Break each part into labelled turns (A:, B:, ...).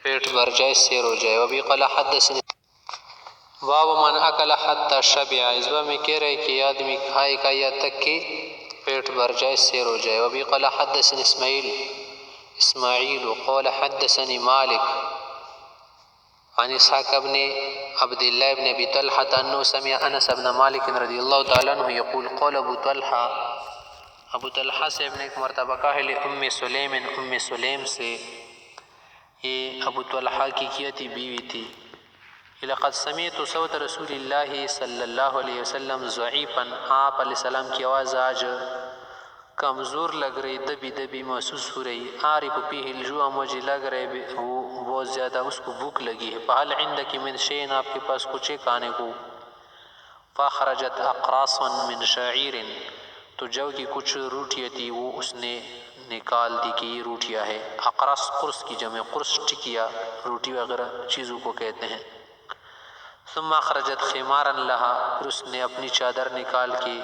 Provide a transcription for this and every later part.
A: پیٹ بھر جائے سیر ہو جائے۔ وبی قال حدثني باب من اکل حتی شبع، اس باب میں کہہ رہے کہ آدمی کھائے کا یا تک کہ پیٹ بھر جائے سیر ہو جائے۔ وبی قال حدثني اسماعیل قال حدثني مالک عن اسحاق بن عبد الله بن ابي طلحه انه سمع انس بن مالک رضی اللہ تعالی عنہ یقول قال ابو طلحہ سے نے ایک مرتبہ کہا ام سلیم سے، یہ ابو طلحہ کی کیا تھی بیوی تھی، لقد سمعت صوت رسول اللہ صلی اللہ علیہ وسلم ضعیفا، آپ علیہ السلام کی آواز آج کمزور لگ رہی، دبی دبی محسوس ہو رہی، عارف فیہ الجوع، مجھے لگ رہے وہ بہت زیادہ اس کو بھوک لگی ہے، فہل عندک من شیء، آپ کے پاس کچھ ہے کھانے کو، فاخرجت اقراصا من شعیر، تو جو کی کچھ روٹیاں تھی وہ اس نے نکال دی کہ یہ روٹیاں ہے، اقراص قرص کی جمع، قرص ٹکیا روٹی وغیرہ چیزوں کو کہتے ہیں، ثم اخرجت خمارا لها، پھر اس نے اپنی چادر نکال کے،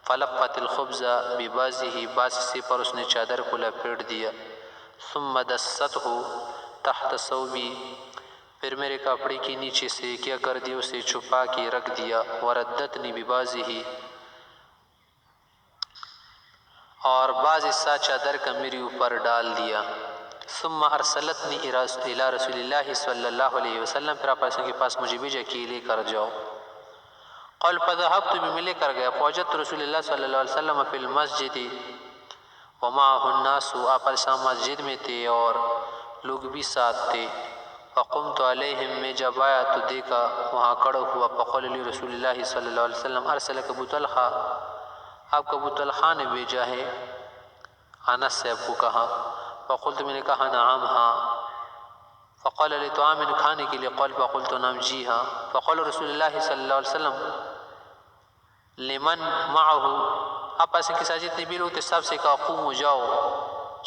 A: فلقت الخبز ببازه، باز سے پر اس نے چادر کو لپیٹ دیا، ثم دسته تحت ثوبی، پھر میرے کپڑے کے نیچے سے کیا کر دیا، اسے چھپا کے رکھ دیا، وردتنی ببازه، اور بعض حصہ چادر کا میرے اوپر ڈال دیا، ثم ارسلتنی الى رسول اللہ صلی اللہ علیہ وسلم، پھر آپ کے پاس مجھے بھیجا کہ لے کر جاؤ، قال فذهبت، بھی میں لے کر گیا، فوجدت رسول اللہ صلی اللہ علیہ وسلم فی المسجد ومعه الناس، آپ السلام مسجد میں تھے اور لوگ بھی ساتھ تھے، فقمت علیہم، میں جب آیا تو دیکھا وہاں کھڑا ہوا، فقال لی رسول اللہ صلی اللہ علیہ وسلم ارسلک ابو طلحہ، آپ کو ابو طلحہ نے بھیجا ہے، انس سے ابو کہا، فقلت، میں نے کہا نعم ہاں، فقال لی طعام، کھانے کے لیے، قال فقلت نعم جی ہاں، فقال رسول اللہ صلی اللہ علیہ وسلم لمن معه، آپ ایسے کے ساتھ جتنے بھی لوگ تھے سب سے کہا قوموا، جاؤ،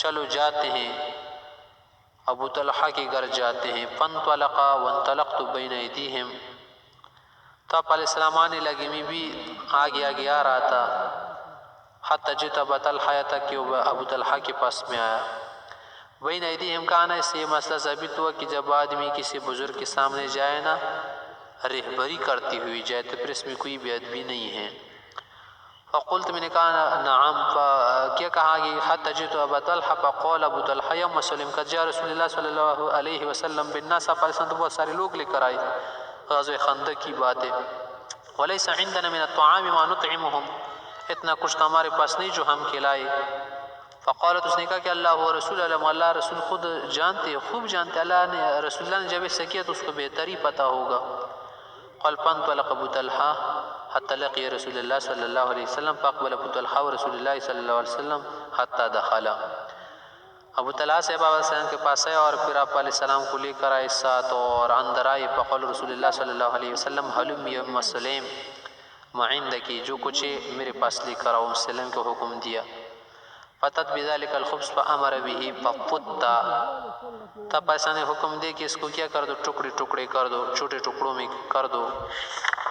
A: چلو جاتے ہیں، ابو طلحہ کے گھر جاتے ہیں، فانطلقا وانطلقت بین ایدیہم، تو آپ علیہ السلام آنے لگے، میں بھی آگے آگے آ رہا تھا، حتی جئت ابا طلحہ، تک کہ ابو طلحہ کے پاس میں آیا، بین ایدیہم کا آنا، اس سے یہ مسئلہ ثابت ہوا کہ جب آدمی کسی بزرگ کے سامنے جائے نا، رہبری کرتی ہوئی جائے تو پھر اس میں کوئی بے ادبی نہیں ہے، فقلت، میں نے کہا نعم، کیا کہا کہ حتی جئت ابا طلحہ، فقال ابو طلحہ یا ام سلیم قد جاء رسول اللہ صلی اللہ علیہ وسلم بالناس، آپ علیہ السلام تو بہت سارے لوگ لے کر آئے، غزوہ خندق کی بات ہے، ولیس عندنا من الطعام ما نطعمهم، اتنا کچھ تو ہمارے پاس نہیں جو ہم کھلائے، فقالت، اس نے کہا کہ اللہ و رسول علم، اللہ رسول خود جانتے، خوب جانتے، اللہ نے رسول اللہ نے جب اس سے کیا تو اس کو بہتر ہی پتہ ہوگا، قال فانطلق ابو طلحہ حتی لقی رسول اللہ صلی اللہ علیہ وسلم، فاقبل ابو طلحہ و رسول اللہ صلی اللہ علیہ وسلم حتی دخلا، ابو طلحہ سے آپ علیہ السلام کے پاس آئے اور پھر آپ علیہ السلام کو لے کر آئے ساتھ اور اندر آئے، فقال رسول اللہ صلی اللہ علیہ وسلم حلم یا ام سلیم ما عندکی، جو کچھ ہے میرے پاس لے کر آؤ، ام سلیم کو حکم دیا، فتت بذلك الخبز فامر به ففتا، تب ایسا نے حکم دے کہ اس کو کیا کر دو، ٹکڑے ٹکڑے کر دو، چھوٹے ٹکڑوں میں کر دو،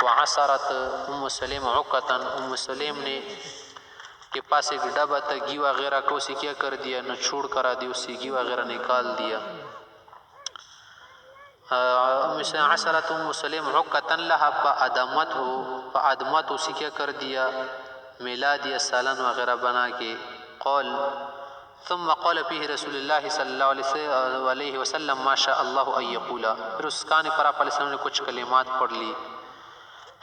A: وعصرت ام سلیم عقتا، ام سلیم نے کے پاس ایک ڈبہ تھا گھی وغیرہ کو، اسے کیا کر دیا، نچوڑ کرا دی، اس سے گھی وغیرہ نکال دیا، عصرت ام سلیم عقتا لها فادمت، اسے کیا کر دیا، ملا دیا سالن وغیرہ بنا کے، قال ثم قال فيه رسول اللہ صلی اللہ علیہ وسلم ما شاء اللہ ان یقولا، پھر اس کانے پر آپ علیہ السلام نے کچھ کلمات پڑھ لی،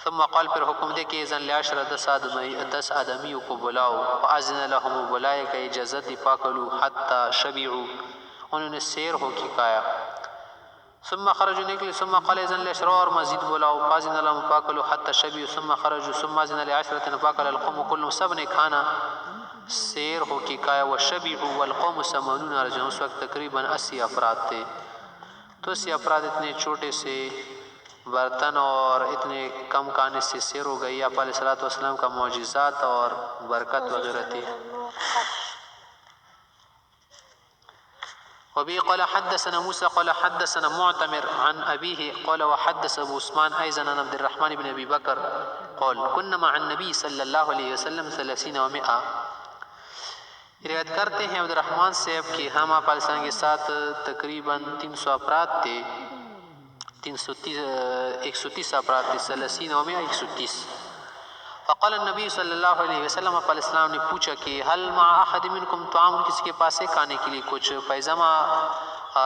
A: ثم قال، پھر حکم دے کہ اذن لعشر، 10 آدمیوں کو بلاؤ، فاذن لهم، بلائے کہ اجازت دی، فاکلوا حتی شبعوا، انہوں نے سیر ہو کے کھایا، ثم خرجوا، نکلے، ثم قال اذن لعشر، اور مزید بلاؤ، فاذن لهم فاکلوا حتی شبعوا، ثم خرجوا، ثم اذن لعشرة فاکل القوم كلهم، سب نے کھانا سیر ہو کے کھایا، وشبعوا والقوم 80 رجلا، اس وقت تقریباً 80 افراد تھے، تو 80 افراد اتنے چھوٹے سے برتن اور اتنے کم کھانے سے سیر ہو گئی، آپ علیہ السلام کا معجزات اور برکت وغیرہ تھی۔ وبه قال حدثنا موسى قال حدثنا معتمر عن أبيه قال وحدث أبو عثمان أيضا عن عبد الرحمن بن أبي بكر قال كنا مع النبي صلى الله عليه وسلم 30 و100، روایت کرتے ہیں عبد الرحمن صاحب کہ ہم آپ علیہ السلام کے ساتھ تقریباً 300 افراد تھے، 130 افراد تھے، 30 و 130. فقال النبی صلی اللہ علیہ وسلم، آپ علیہ السلام نے پوچھا کہ حل مع احد منکم طعام، کسی کے پاس ہے کھانے کے لیے کچھ؟ فیضما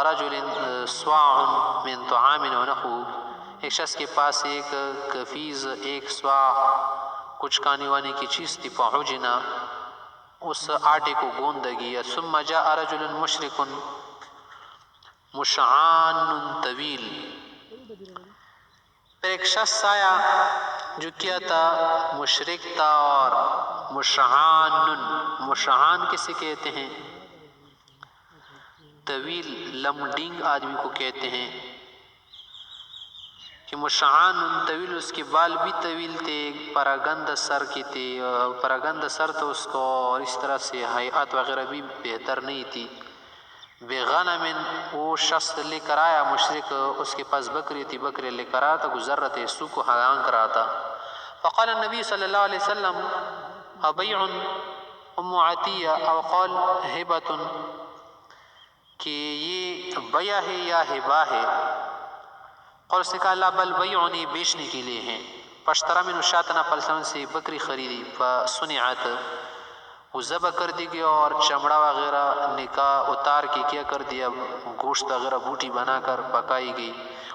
A: رجل صواع من طعام ونحو، ایک شخص کے پاس ایک کفیز، ایک صواع کچھ کھانے وانے کی چیز تھی. فعجنا، اس آٹے کو گوندہ گیا. ثم جاء رجل مشرک مشعان طویل، پھر ایک شخص آیا جو کیا تھا مشرک تھا اور مشعان کسے کہتے ہیں؟ طویل لمڈنگ آدمی کو کہتے ہیں کہ مشعان طویل، اس کے بال بھی طویل تھے، پراگند سر کی تھی، پراگند سر تو اس کو، اور اس طرح سے حیات وغیرہ بھی بہتر نہیں تھی. بغنم، وہ شخص لے کر آیا مشرک، اس کے پاس بکری تھی، بکری لے کر آیا تھا، گزر رہا تھا، سو کو ہانک رہا تھا. فقال النبی صلی اللہ علیہ وسلم ابیع ام عطیہ او قال ہبۃ، کہ یہ بیع ہے یا ہبا ہے؟ اور اس نے کہا لا بل بیعنی، بیچنے کے لیے ہیں. فاشترى من شاتنا، پلسن سے بکری خریدی. فصنعت، وہ ذبح کر دی گئی اور چمڑا وغیرہ نکاح اتار کے کیا کر دیا، گوشت وغیرہ بوٹی بنا کر پکائی گئی.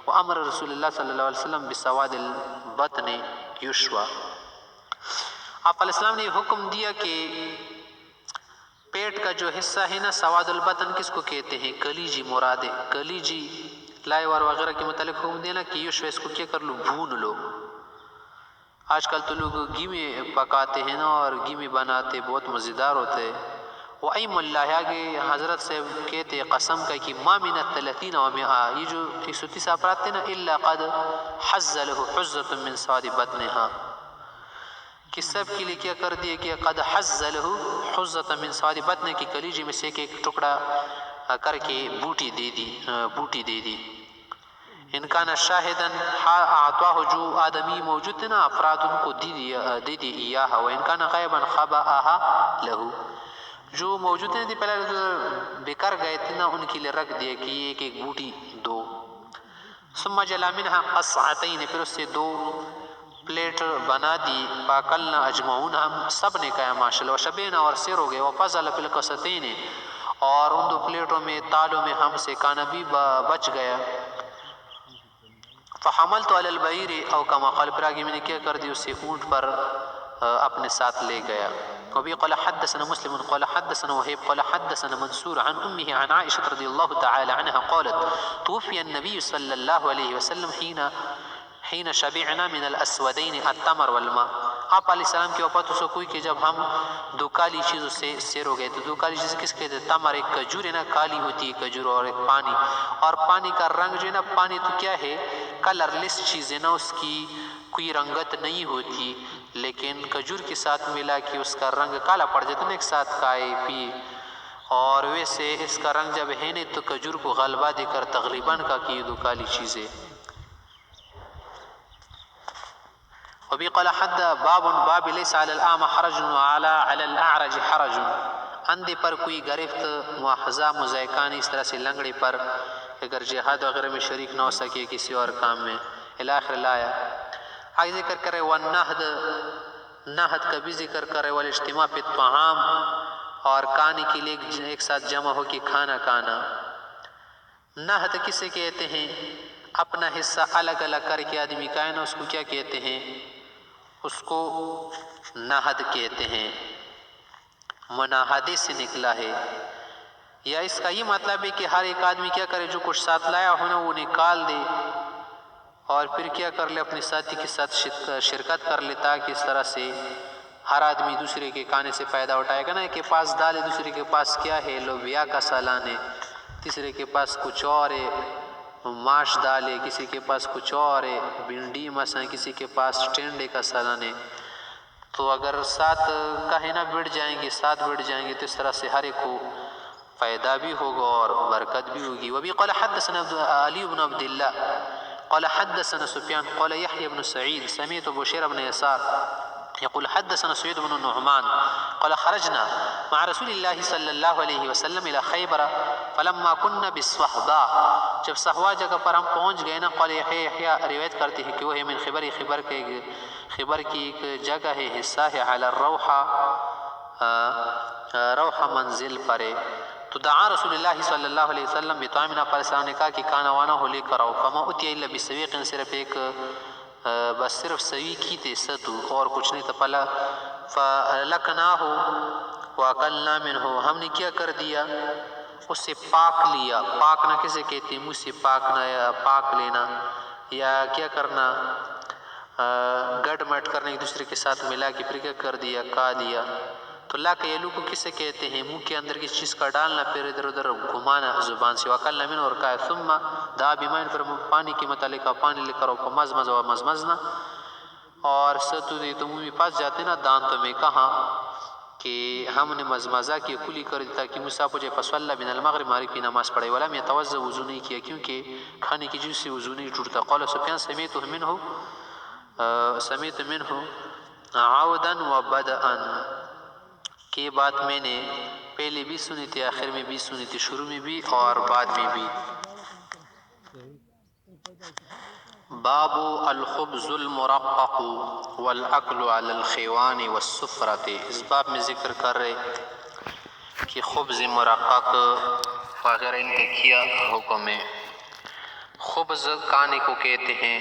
A: وامر رسول اللہ صلی اللہ علیہ وسلم بسواد البطن یشوى، آپ علیہ السلام نے حکم دیا کہ پیٹ کا جو حصہ ہے نا، سواد البطن کس کو کہتے ہیں؟ کلیجی مراد ہے. کلیجی لائے وار وغیرہ کے متعلق حکم دینا کہ یشوى، اس کو کیا کر لو، بھون لو. آج کل تو لوگ گھی میں پکاتے ہیں نا، اور گھی میں بناتے، بہت مزیدار ہوتے. وَأَيْمُ اللَّهِ، آگے حضرت سے کہتے قسم کا کہ ما من الثلاثین و100، یہ جو 130 افراد تھے نا، الا قد حز له حزة من سواد بطنها، کہ سب کے لیے کیا کر دیا کہ قد حز له حزة من سواد بطن، کی کلیجی میں سے ایک ٹکڑا کر کے بوٹی دے دی. ان کا نا شاہدن اعطاہ، جو آدمی موجود تھے نا افراد، ان کو دے دی ایاہا. و ان کا نا غیبا خبأہا لہو، جو موجود تھے پہلے بکر گئے تھے نا، ان کے لیے رکھ دیا کہ ایک ایک بوٹی دو. ثم جلا منہا قصعتین، پھر اس سے 2 پلیٹ بنا دی. فاکلنا اجمعون، ہم سب نے کہا ماشاءاللہ. وشبینا، اور سیر ہو گئے. وفضل فی القصتین، اور ان 2 پلیٹوں میں، تالوں میں ہم سے کانا بھی بچ گیا. فحملت علی البعیر او کما قال، پھر آگے میں نے کیا کر دی، اسے اونٹ پر اپنے ساتھ لے گیا. وبی قال حدثنا مسلم قال حدثنا وهيب قال حدثنا منصور عن امه عن عائشة رضی اللہ تعالی عنها قالت توفی النبی صلی اللہ علیہ وسلم حين شبعنا من الاسودین التمر والماء، آپ علیہ السلام کی وفات اس کو ہوئی کہ جب ہم 2 کالی چیزوں سے سیر ہو گئے. تو 2 کالی چیز کس کہتے ہیں؟ تمر، ایک کھجور ہے نا، کالی ہوتی ہے کھجور، اور ایک پانی. اور پانی کا رنگ جو ہے نا، پانی تو کیا ہے، کلر لیس چیز ہے نا، اس کی کوئی رنگت نہیں ہوتی، لیکن کھجور کے ساتھ ملا کہ اس کا رنگ کالا پڑ جاتا ہے نا، ایک ساتھ کھائے پی. اور ویسے اس کا رنگ جب ہے نہیں تو کھجور کو غلبہ دے کر تقریباً کا کہ یہ 2 کالی چیزیں. وبی قال حد باب لیس علی الاعمى حرج وعلى الاعرج حرج، اندھے پر کوئی گرفت، مواخذہ، مضائقان، اس طرح سے لنگڑے پر اگر جہاد وغیرہ میں شریک نہ ہو سکے کسی اور کام میں، الاخر لایا. آگے ذکر کرے والنہد، نہد کا بھی ذکر کرے، والاجتماع فی الطعام، اور کھانے کے لیے ایک ساتھ جمع ہو کے کھانا کھانا. نہد کسے کہتے ہیں؟ اپنا حصہ الگ الگ کر کے آدمی کھائے نا، اس کو کیا کہتے ہیں؟ اس کو نہد کہتے ہیں. مناہدے سے نکلا ہے. یا اس کا یہ مطلب ہے کہ ہر ایک آدمی کیا کرے، جو کچھ ساتھ لایا ہو نا وہ نکال دے، اور پھر کیا کر لے، اپنے ساتھی کے ساتھ شرکت کر لے، تاکہ اس طرح سے ہر آدمی دوسرے کے کھانے سے فائدہ اٹھائے گا نا. ایک کے پاس دال ہے، دوسرے کے پاس کیا ہے، لوبیا کا سالن ہے، تیسرے کے پاس کچھ اور ہے، ماش دال ہے، کسی کے پاس کچھ اور ہے، بھنڈی مثلا، کسی کے پاس ٹینڈے کا سالن ہے. تو اگر ساتھ کہیں نہ بڑھ جائیں گے، ساتھ بڑھ جائیں گے، تو اس طرح سے ہر ایک کو فائدہ بھی ہوگا اور برکت بھی ہوگی. وبی قال حدثنا علی بن عبد اللہ قال حدثنا سفیان قال یحیی بن سعید سمعت بشیر بن یسار يقول حدثنا سعيد بن النعمان قال خرجنا مع رسول الله صلی اللہ علیہ وسلم الى خیبر فلما كنا بالصحباء، جب صحبا جگہ پر ہم پہنچ گئے نا، قال یحییٰ روایت کرتے ہیں کہ وہ ہے من خیبر کی ایک جگہ ہے، حصہ ہے، علی الروحہ، روحہ منزل پر ہے. تو دعا رسول اللہ صلی اللہ علیہ وسلم بطعامنا، پر نے کہا کہ کھانا وانا ہو لے کر آؤ. فما اتی الا بسویق، صرف ایک بس صرف سوی کی تھے، ستو اور کچھ نہیں تھا. پلا فلکناہ واکلنا منہ، ہم نے کیا کر دیا، اس سے پاک لیا. پاک نہ کسے کہتے ہیں، منہ سے پاکنا یا پاک لینا، یا کیا کرنا، گڈ مٹ کرنا، ایک دوسرے کے ساتھ ملا کے پھر کیا کر دیا، کھا دیا. تو لا کے یلو کو کسے کہتے ہیں، منہ کے اندر کسی چیز کا ڈالنا پھر ادھر ادھر گھمانا زبان سے. وکلنا منہ، اور کہا ثم دعا بماء، پھر پانی کی متعلقہ پانی لے کر مزمز و مزمزنا. اور ستو دے تو منہ میں پھنس جاتے نا دانتوں میں، کہاں کہ ہم نے مزمزہ کی کلی کر دی تاکہ مصاف ہو جائے. فصلی بنا المغرب، مغرب کی نماز پڑھے. ولم یتوضأ، وضو نہیں کیا کیونکہ کھانے کی چیز سے وضو نہیں ٹوٹتا. قال سفیان سمیت منہ عودا و بدءا، کہ بات میں نے پہلے بھی سنی تھی، آخر میں بھی سنی تھی، شروع میں بھی اور بعد میں بھی. باب الخبز المرقق والاکل علی الخوان والسفرۃ، اس باب میں ذکر کر رہے کہ خبز مرقق وغیرہ ان کا کیا حکم ہے. خبز کھانے کو کہتے ہیں،